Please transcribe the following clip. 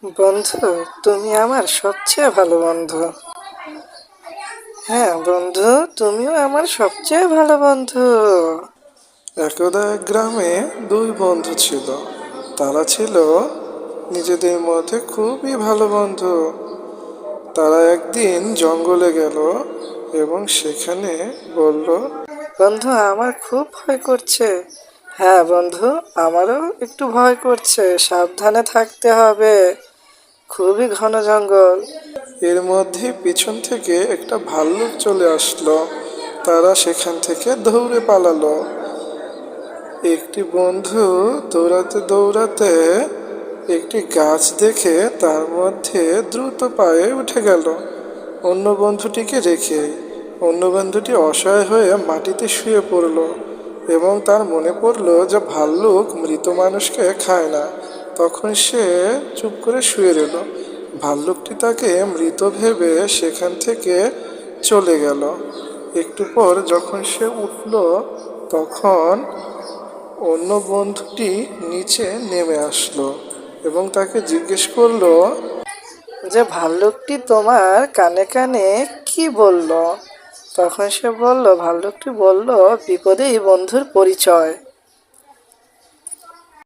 বন্ধু, তুমি আমার সবচেয়ে ভালো বন্ধু। হ্যাঁ বন্ধু, তুমিও আমার সবচেয়ে ভালো বন্ধু। একদা এক গ্রামে দুই বন্ধু ছিল। তারা ছিল নিজেদের মধ্যে খুবই ভালো বন্ধু। তারা একদিন জঙ্গলে গেল এবং সেখানে বলল, বন্ধু, আমার খুব ভয় করছে। হ্যাঁ বন্ধু, আমারও একটু ভয় করছে, সাবধানে থাকতে হবে। খুবই ঘন জঙ্গল। এর মধ্যে পিছন থেকে একটা ভাল্লুক চলে আসলো। তারা সেখান থেকে দৌড়ে পালালো। একটি বন্ধু দৌড়াতে দৌড়াতে একটি গাছ দেখে তার মধ্যে দ্রুত পায়ে উঠে গেল অন্য বন্ধুটিকে রেখে। অন্য বন্ধুটি অসহায় হয়ে মাটিতে শুয়ে পড়ল এবং তার মনে পড়ল যে ভাল্লুক মৃত মানুষকে খায় না। তখন সে চুপ করে শুয়ে রইল। ভাল্লুকটি তাকে মৃত ভেবে সেখান থেকে চলে গেল। একটু পর যখন সে উঠল, তখন অন্য বন্ধুটি নিচে নেমে আসলো এবং তাকে জিজ্ঞেস করলো, যে ভাল্লুকটি তোমার কানে কানে কি বলল? তখন সে বলল, ভাল্লুকটি বলল, বিপদেই বন্ধুর পরিচয়।